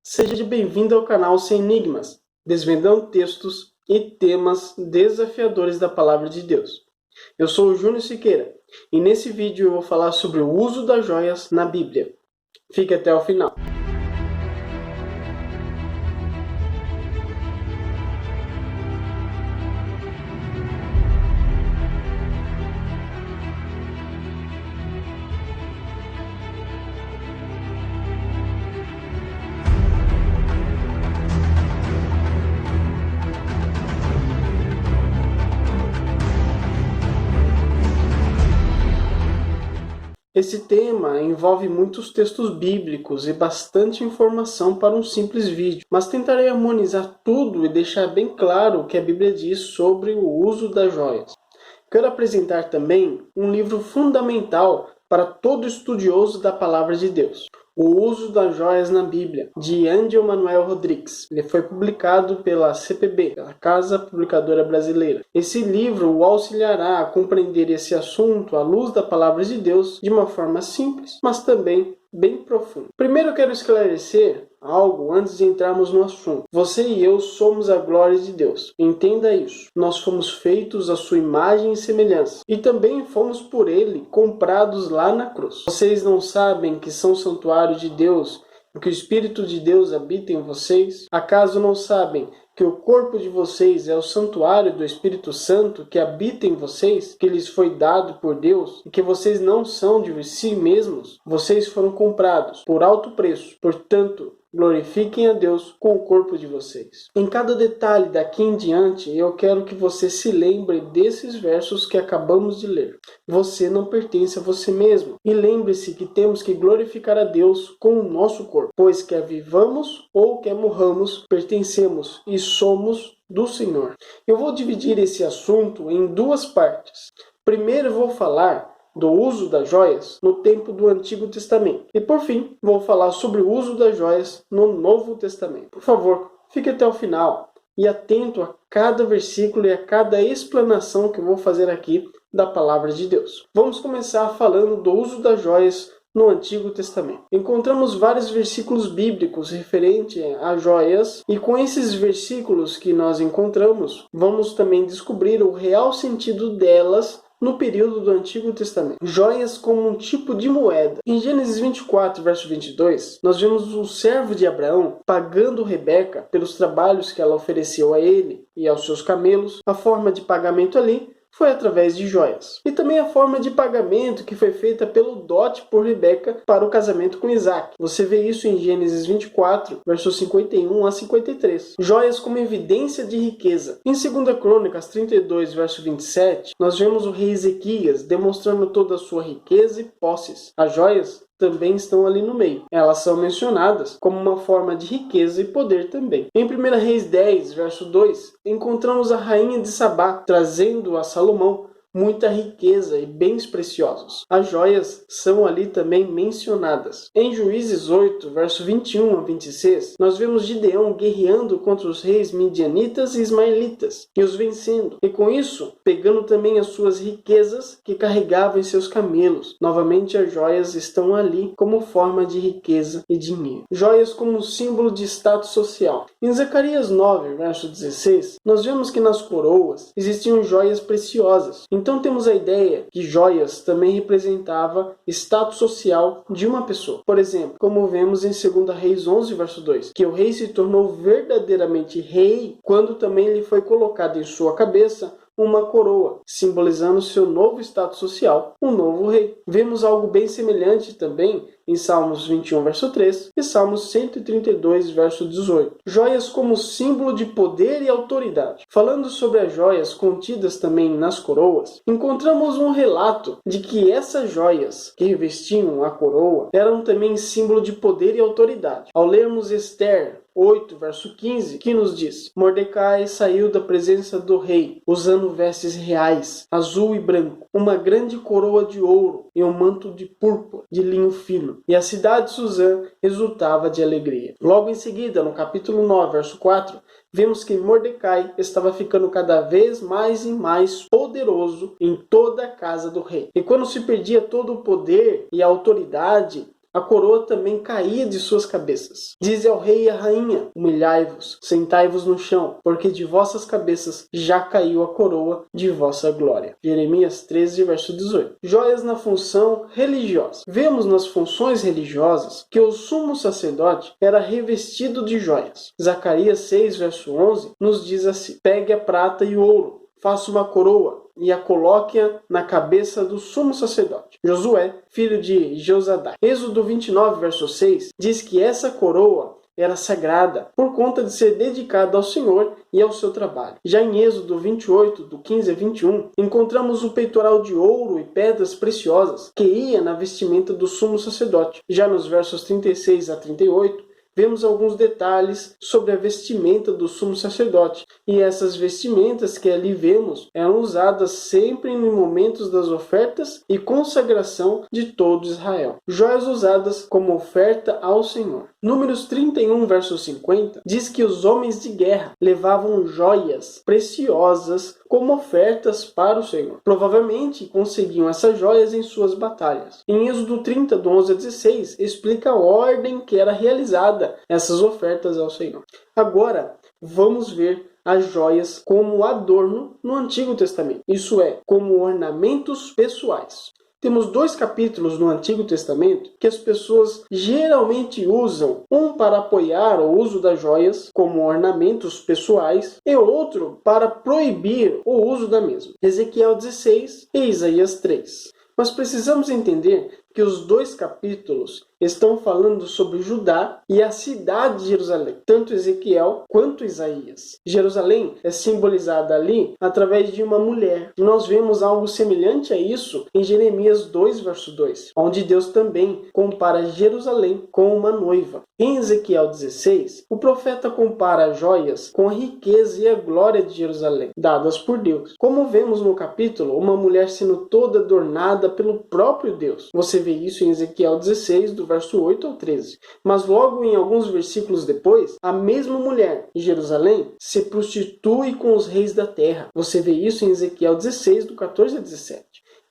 Seja bem-vindo ao canal Sem Enigmas, desvendando textos e temas desafiadores da Palavra de Deus. Eu sou o Júnior Siqueira e nesse vídeo eu vou falar sobre o uso das joias na Bíblia. Fique até o final. Esse tema envolve muitos textos bíblicos e bastante informação para um simples vídeo, mas tentarei harmonizar tudo e deixar bem claro o que a Bíblia diz sobre o uso das joias. Quero apresentar também um livro fundamental para todo estudioso da Palavra de Deus, O Uso das Joias na Bíblia, de Ângelo Manuel Rodrigues. Ele foi publicado pela CPB, pela Casa Publicadora Brasileira. Esse livro o auxiliará a compreender esse assunto à luz da Palavra de Deus de uma forma simples, mas também bem profunda. Primeiro eu quero esclarecer algo antes de entrarmos no assunto. Você e eu somos a glória de Deus. Entenda isso. Nós fomos feitos à sua imagem e semelhança. E também fomos por Ele comprados lá na cruz. Vocês não sabem que são santuário de Deus e que o Espírito de Deus habita em vocês? Acaso não sabem que o corpo de vocês é o santuário do Espírito Santo que habita em vocês, que lhes foi dado por Deus, e que vocês não são de si mesmos? Vocês foram comprados por alto preço. Portanto, glorifiquem a Deus com o corpo de vocês. Em cada detalhe daqui em diante, eu quero que você se lembre desses versos que acabamos de ler. Você não pertence a você mesmo. E lembre-se que temos que glorificar a Deus com o nosso corpo, pois quer vivamos ou quer morramos, pertencemos e somos do Senhor. Eu vou dividir esse assunto em duas partes. Primeiro eu vou falar do uso das joias no tempo do Antigo Testamento. E por fim, vou falar sobre o uso das joias no Novo Testamento. Por favor, fique até o final e atento a cada versículo e a cada explanação que eu vou fazer aqui da Palavra de Deus. Vamos começar falando do uso das joias no Antigo Testamento. Encontramos vários versículos bíblicos referentes a joias, e com esses versículos que nós encontramos, vamos também descobrir o real sentido delas no período do Antigo Testamento. Joias como um tipo de moeda. Em Gênesis 24, verso 22, nós vemos o servo de Abraão pagando Rebeca pelos trabalhos que ela ofereceu a ele e aos seus camelos. A forma de pagamento ali foi através de joias. E também a forma de pagamento que foi feita pelo dote por Rebeca para o casamento com Isaac. Você vê isso em Gênesis 24, versos 51 a 53. Joias como evidência de riqueza. Em 2 Crônicas 32, verso 27, nós vemos o rei Ezequias demonstrando toda a sua riqueza e posses. As joias também estão ali no meio. Elas são mencionadas como uma forma de riqueza e poder também. Em 1 Reis 10, verso 2, encontramos a rainha de Sabá trazendo a Salomão muita riqueza e bens preciosos. As joias são ali também mencionadas. Em Juízes 8, verso 21 a 26, nós vemos Gideão guerreando contra os reis midianitas e ismaelitas e os vencendo. E com isso, pegando também as suas riquezas que carregava em seus camelos. Novamente, as joias estão ali como forma de riqueza e dinheiro. Joias como símbolo de status social. Em Zacarias 9, verso 16, nós vemos que nas coroas existiam joias preciosas. Então temos a ideia que joias também representava status social de uma pessoa. Por exemplo, como vemos em 2 Reis 11, verso 2, que o rei se tornou verdadeiramente rei quando também lhe foi colocado em sua cabeça uma coroa, simbolizando seu novo status social, um novo rei. Vemos algo bem semelhante também em Salmos 21, verso 3 e Salmos 132, verso 18. Joias como símbolo de poder e autoridade. Falando sobre as joias contidas também nas coroas, encontramos um relato de que essas joias que revestiam a coroa eram também símbolo de poder e autoridade. Ao lermos Esther 8, verso 15, que nos diz: Mordecai saiu da presença do rei, usando vestes reais, azul e branco, uma grande coroa de ouro e um manto de púrpura, de linho fino. E a cidade de Suzã exultava de alegria. Logo em seguida, no capítulo 9, verso 4, vemos que Mordecai estava ficando cada vez mais e mais poderoso em toda a casa do rei. E quando se perdia todo o poder e a autoridade, a coroa também caía de suas cabeças. Dize ao rei e à rainha: humilhai-vos, sentai-vos no chão, porque de vossas cabeças já caiu a coroa de vossa glória. Jeremias 13, verso 18. Joias na função religiosa. Vemos nas funções religiosas que o sumo sacerdote era revestido de joias. Zacarias 6, verso 11, nos diz assim: pegue a prata e o ouro, faça uma coroa e a coloque-a na cabeça do sumo sacerdote, Josué, filho de Josadac. Êxodo 29, verso 6, diz que essa coroa era sagrada por conta de ser dedicada ao Senhor e ao seu trabalho. Já em Êxodo 28, do 15 a 21, encontramos um peitoral de ouro e pedras preciosas que ia na vestimenta do sumo sacerdote. Já nos versos 36 a 38, vemos alguns detalhes sobre a vestimenta do sumo sacerdote. E essas vestimentas que ali vemos eram usadas sempre em momentos das ofertas e consagração de todo Israel. Joias usadas como oferta ao Senhor. Números 31, verso 50, diz que os homens de guerra levavam joias preciosas como ofertas para o Senhor. Provavelmente conseguiam essas joias em suas batalhas. Em Êxodo 30, do 11 a 16, explica a ordem que era realizada essas ofertas ao Senhor. Agora, vamos ver as joias como adorno no Antigo Testamento. Isso é, como ornamentos pessoais. Temos 2 capítulos no Antigo Testamento que as pessoas geralmente usam, um para apoiar o uso das joias como ornamentos pessoais e outro para proibir o uso da mesma. Ezequiel 16 e Isaías 3. Mas precisamos entender que os 2 capítulos estão falando sobre Judá e a cidade de Jerusalém, tanto Ezequiel quanto Isaías. Jerusalém é simbolizada ali através de uma mulher. Nós vemos algo semelhante a isso em Jeremias 2, verso 2, onde Deus também compara Jerusalém com uma noiva. Em Ezequiel 16, o profeta compara as joias com a riqueza e a glória de Jerusalém, dadas por Deus. Como vemos no capítulo, uma mulher sendo toda adornada pelo próprio Deus. Você vê isso em Ezequiel 16, do verso 8 ao 13. Mas logo em alguns versículos depois, a mesma mulher em Jerusalém se prostitui com os reis da terra. Você vê isso em Ezequiel 16, do 14 a 17.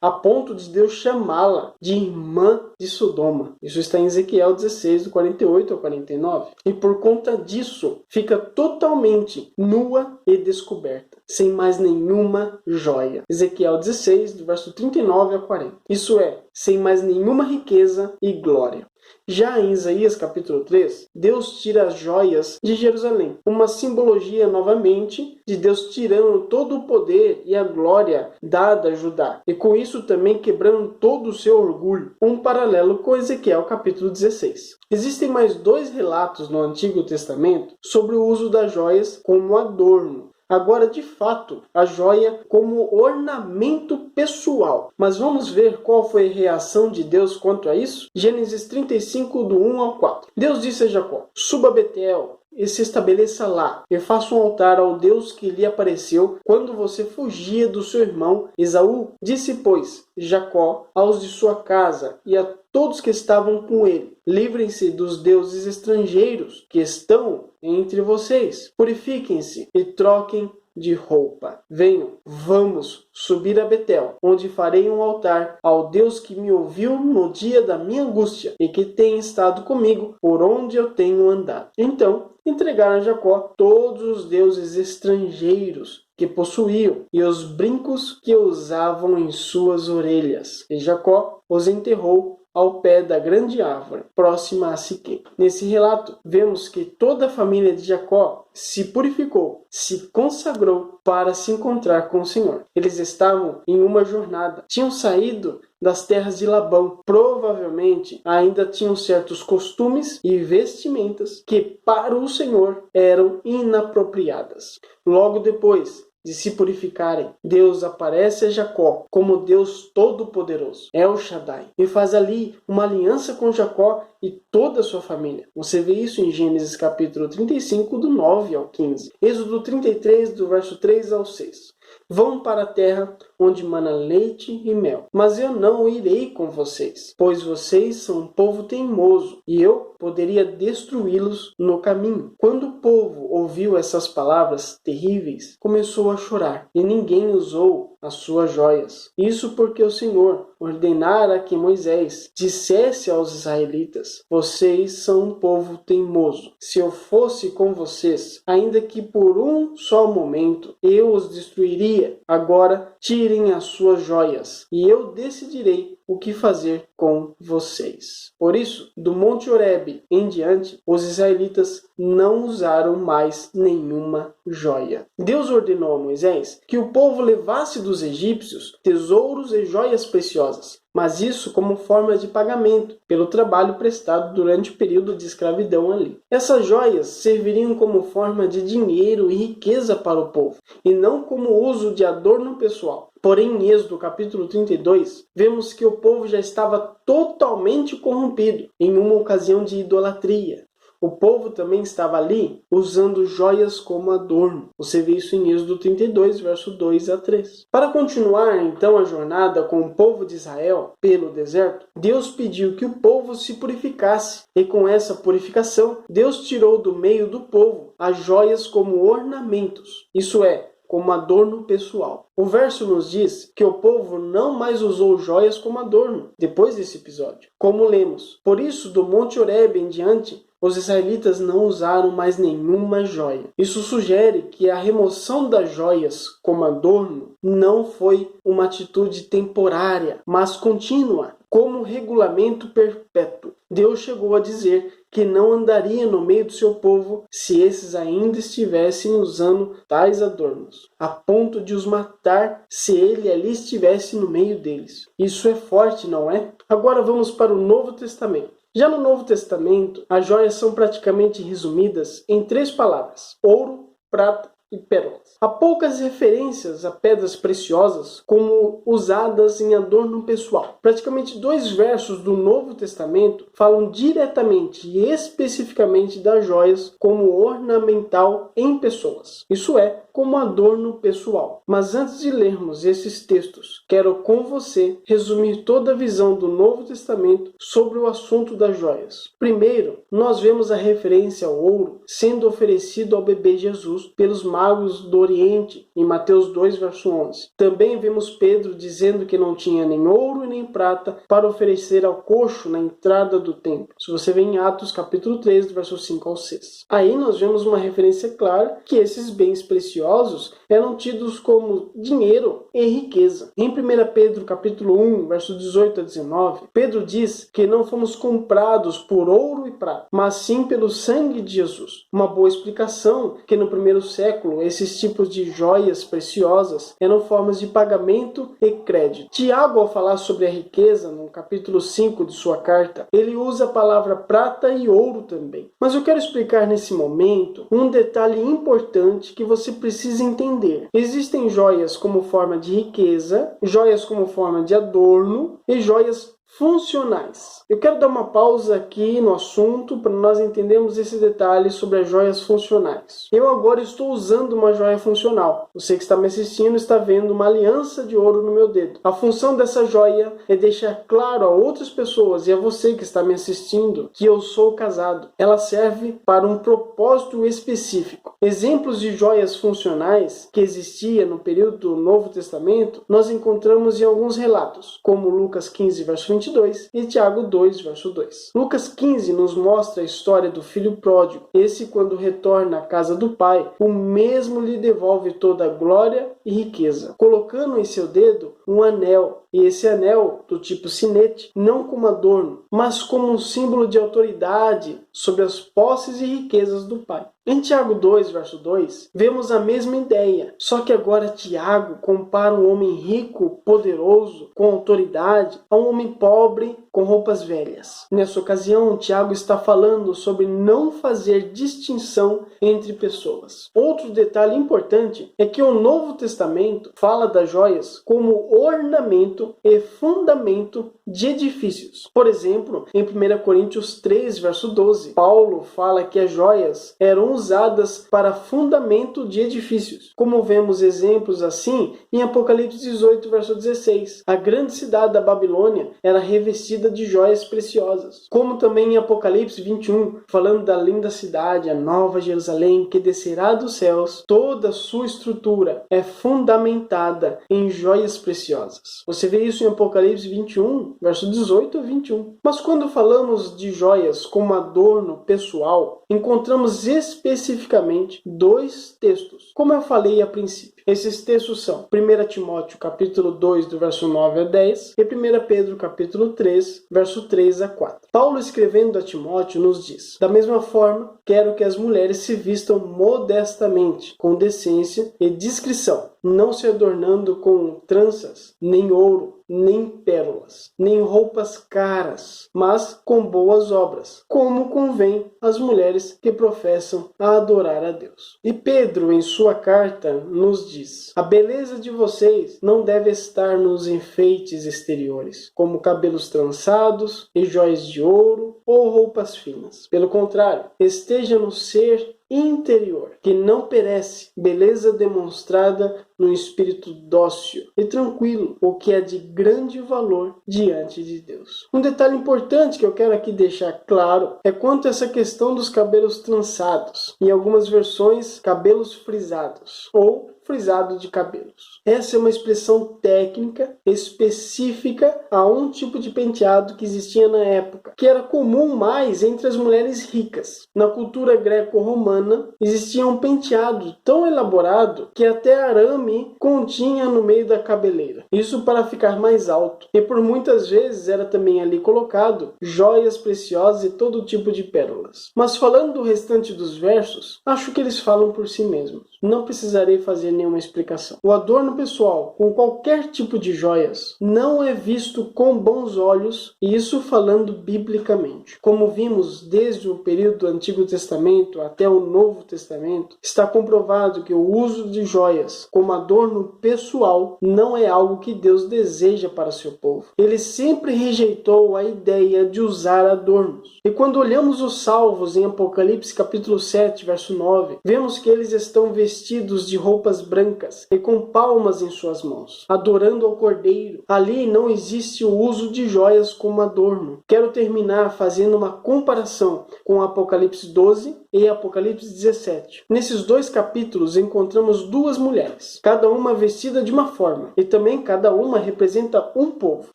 A ponto de Deus chamá-la de irmã de Sodoma. Isso está em Ezequiel 16, do 48 ao 49. E por conta disso, fica totalmente nua e descoberta, sem mais nenhuma joia. Ezequiel 16, do verso 39 a 40. Isso é, sem mais nenhuma riqueza e glória. Já em Isaías capítulo 3, Deus tira as joias de Jerusalém, uma simbologia novamente de Deus tirando todo o poder e a glória dada a Judá, e com isso também quebrando todo o seu orgulho, um paralelo com Ezequiel capítulo 16. Existem mais 2 relatos no Antigo Testamento sobre o uso das joias como adorno. Agora, de fato, a joia como ornamento pessoal. Mas vamos ver qual foi a reação de Deus quanto a isso? Gênesis 35, do 1 ao 4. Deus disse a Jacó: suba a Betel e se estabeleça lá, e faça um altar ao Deus que lhe apareceu quando você fugia do seu irmão Esaú. Disse, pois, Jacó aos de sua casa e a todos que estavam com ele: livrem-se dos deuses estrangeiros que estão entre vocês. Purifiquem-se e troquem de roupa. Venham, vamos subir a Betel, onde farei um altar ao Deus que me ouviu no dia da minha angústia e que tem estado comigo por onde eu tenho andado. Então entregaram a Jacó todos os deuses estrangeiros que possuíam e os brincos que usavam em suas orelhas. E Jacó os enterrou ao pé da grande árvore, próxima a Siquém. Nesse relato, vemos que toda a família de Jacó se purificou, se consagrou para se encontrar com o Senhor. Eles estavam em uma jornada, tinham saído das terras de Labão. Provavelmente ainda tinham certos costumes e vestimentas que para o Senhor eram inapropriadas. Logo depois de se purificarem, Deus aparece a Jacó como Deus Todo-Poderoso, El Shaddai, e faz ali uma aliança com Jacó e toda a sua família. Você vê isso em Gênesis capítulo 35, do 9 ao 15. Êxodo 33, do verso 3 ao 6. Vão para a terra onde mana leite e mel. Mas eu não irei com vocês, pois vocês são um povo teimoso, e eu poderia destruí-los no caminho. Quando o povo ouviu essas palavras terríveis, começou a chorar, e ninguém usou as suas joias. Isso porque o Senhor ordenara que Moisés dissesse aos israelitas: vocês são um povo teimoso. Se eu fosse com vocês, ainda que por um só momento, eu os destruiria. Agora tirem as suas joias, e eu decidirei o que fazer com vocês. Por isso, do Monte Horebe em diante, os israelitas não usaram mais nenhuma joia. Deus ordenou a Moisés que o povo levasse dos egípcios tesouros e joias preciosas, mas isso como forma de pagamento pelo trabalho prestado durante o período de escravidão ali. Essas joias serviriam como forma de dinheiro e riqueza para o povo, e não como uso de adorno pessoal. Porém, em Êxodo capítulo 32, vemos que o povo já estava totalmente corrompido em uma ocasião de idolatria. O povo também estava ali usando joias como adorno. Você vê isso em Êxodo 32, verso 2 a 3. Para continuar então a jornada com o povo de Israel pelo deserto, Deus pediu que o povo se purificasse. E com essa purificação, Deus tirou do meio do povo as joias como ornamentos. Isso é, como adorno pessoal. O verso nos diz que o povo não mais usou joias como adorno depois desse episódio. Como lemos, por isso do Monte Horebe em diante, os israelitas não usaram mais nenhuma joia. Isso sugere que a remoção das joias como adorno não foi uma atitude temporária, mas contínua, como regulamento perpétuo. Deus chegou a dizer que não andaria no meio do seu povo se esses ainda estivessem usando tais adornos, a ponto de os matar se ele ali estivesse no meio deles. Isso é forte, não é? Agora vamos para o Novo Testamento. Já no Novo Testamento, as joias são praticamente resumidas em 3 palavras: ouro, prata e pérolas. Há poucas referências a pedras preciosas como usadas em adorno pessoal. Praticamente 2 versos do Novo Testamento falam diretamente e especificamente das joias como ornamental em pessoas. Isso é, como adorno pessoal. Mas antes de lermos esses textos, quero com você resumir toda a visão do Novo Testamento sobre o assunto das joias. Primeiro, nós vemos a referência ao ouro sendo oferecido ao bebê Jesus pelos magos do Oriente, em Mateus 2, verso 11. Também vemos Pedro dizendo que não tinha nem ouro e nem prata para oferecer ao coxo na entrada do templo. Se você vê em Atos capítulo 3, do verso 5 ao 6. Aí nós vemos uma referência clara que esses bens preciosos eram tidos como dinheiro e riqueza. Em 1 Pedro capítulo 1, verso 18 a 19, Pedro diz que não fomos comprados por ouro e prata, mas sim pelo sangue de Jesus. Uma boa explicação que no primeiro século esses tipos de joias preciosas eram formas de pagamento e crédito. Tiago, ao falar sobre a riqueza, no capítulo 5 de sua carta, ele usa a palavra prata e ouro também. Mas eu quero explicar nesse momento um detalhe importante que você precisa entender. Existem joias como forma de riqueza, joias como forma de adorno e joias funcionais. Eu quero dar uma pausa aqui no assunto para nós entendermos esse detalhe sobre as joias funcionais. Eu agora estou usando uma joia funcional. Você que está me assistindo está vendo uma aliança de ouro no meu dedo. A função dessa joia é deixar claro a outras pessoas e a você que está me assistindo que eu sou casado. Ela serve para um propósito específico. Exemplos de joias funcionais que existia no período do Novo Testamento nós encontramos em alguns relatos, como Lucas 15, verso 22 e Tiago 2, verso 2. Lucas 15 nos mostra a história do filho pródigo. Esse, quando retorna à casa do pai, o mesmo lhe devolve toda a glória e riqueza, colocando em seu dedo um anel. E esse anel, do tipo sinete, não como adorno, mas como um símbolo de autoridade sobre as posses e riquezas do pai. Em Tiago 2, verso 2, vemos a mesma ideia, só que agora Tiago compara um homem rico, poderoso, com autoridade, a um homem pobre com roupas velhas. Nessa ocasião, Tiago está falando sobre não fazer distinção entre pessoas. Outro detalhe importante é que o Novo Testamento fala das joias como ornamento e fundamento de edifícios. Por exemplo, em 1 Coríntios 3, verso 12, Paulo fala que as joias eram usadas para fundamento de edifícios. Como vemos exemplos assim em Apocalipse 18, verso 16. A grande cidade da Babilônia era revestida de joias preciosas. Como também em Apocalipse 21, falando da linda cidade, a nova Jerusalém, que descerá dos céus, toda a sua estrutura é fundamentada em joias preciosas. Você vê isso em Apocalipse 21, verso 18 a 21. Mas quando falamos de joias como adorno pessoal, encontramos especificamente dois textos, como eu falei a princípio. Esses textos são 1 Timóteo capítulo 2, do verso 9 a 10 e 1 Pedro capítulo 3, verso 3 a 4. Paulo, escrevendo a Timóteo, nos diz: da mesma forma, quero que as mulheres se vistam modestamente, com decência e discrição, não se adornando com tranças, nem ouro, nem pérolas, nem roupas caras, mas com boas obras, como convém às mulheres que professam a adorar a Deus. E Pedro, em sua carta, nos diz: a beleza de vocês não deve estar nos enfeites exteriores, como cabelos trançados e joias de ouro ou roupas finas. Pelo contrário, esteja no ser interior, que não perece, beleza demonstrada no espírito dócil e tranquilo, o que é de grande valor diante de Deus. Um detalhe importante que eu quero aqui deixar claro é quanto a essa questão dos cabelos trançados. Em algumas versões, cabelos frisados ou frisado de cabelos. Essa é uma expressão técnica específica a um tipo de penteado que existia na época, que era comum mais entre as mulheres ricas. Na cultura greco-romana, existia um penteado tão elaborado que até arame continha no meio da cabeleira. Isso para ficar mais alto. E por muitas vezes era também ali colocado joias preciosas e todo tipo de pérolas. Mas falando do restante dos versos, acho que eles falam por si mesmos. Não precisarei fazer nenhuma explicação. O adorno pessoal com qualquer tipo de joias não é visto com bons olhos, e isso falando biblicamente. Como vimos desde o período do Antigo Testamento até o Novo Testamento, está comprovado que o uso de joias como adorno pessoal não é algo que Deus deseja para seu povo. Ele sempre rejeitou a ideia de usar adornos. E quando olhamos os salvos em Apocalipse capítulo 7, verso 9, vemos que eles estão vestidos de roupas brancas e com palmas em suas mãos, adorando ao Cordeiro. Ali não existe o uso de joias como adorno. Quero terminar fazendo uma comparação com Apocalipse 12 e Apocalipse 17. Nesses dois capítulos encontramos duas mulheres, cada uma vestida de uma forma, e também cada uma representa um povo.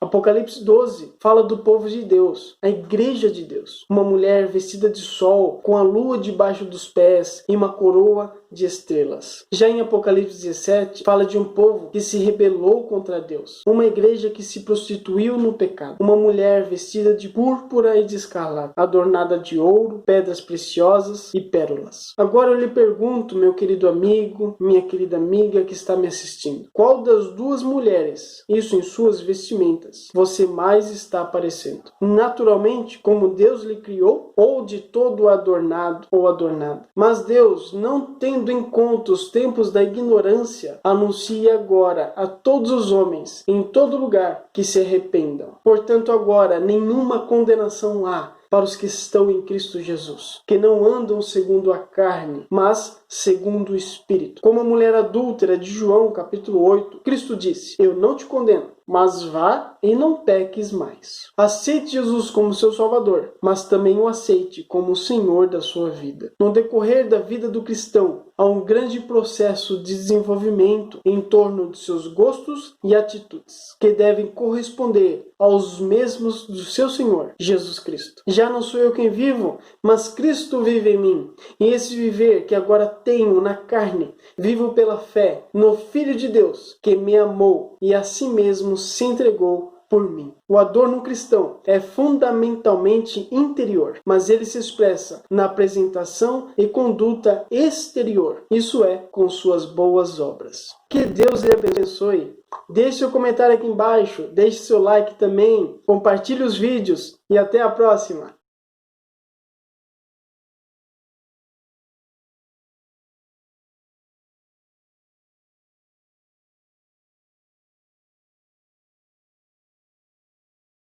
Apocalipse 12 fala do povo de Deus, a igreja de Deus. Uma mulher vestida de sol, com a lua debaixo dos pés e uma coroa de estrelas. Já em Apocalipse 17, fala de um povo que se rebelou contra Deus, uma igreja que se prostituiu no pecado, uma mulher vestida de púrpura e de escarlate, adornada de ouro, pedras preciosas e pérolas. Agora eu lhe pergunto, meu querido amigo, minha querida amiga que está me assistindo, qual das duas mulheres, isso em suas vestimentas, você mais está parecendo? Naturalmente, como Deus lhe criou, ou de todo adornado ou adornada. Mas Deus, não tendo em conta os tempos da ignorância, anuncia agora a todos os homens, em todo lugar, que se arrependam. Portanto, agora, nenhuma condenação há para os que estão em Cristo Jesus, que não andam segundo a carne, mas segundo o Espírito. Como a mulher adúltera de João, capítulo 8, Cristo disse: eu não te condeno, mas vá e não peques mais. Aceite Jesus como seu Salvador, mas também o aceite como o Senhor da sua vida. No decorrer da vida do cristão, há um grande processo de desenvolvimento em torno de seus gostos e atitudes, que devem corresponder aos mesmos do seu Senhor, Jesus Cristo. Já não sou eu quem vivo, mas Cristo vive em mim. E esse viver que agora tenho na carne, vivo pela fé no Filho de Deus, que me amou e a si mesmo se entregou por mim. O adorno cristão é fundamentalmente interior, mas ele se expressa na apresentação e conduta exterior, isso é, com suas boas obras. Que Deus lhe abençoe. Deixe seu comentário aqui embaixo, deixe seu like também, compartilhe os vídeos e até a próxima.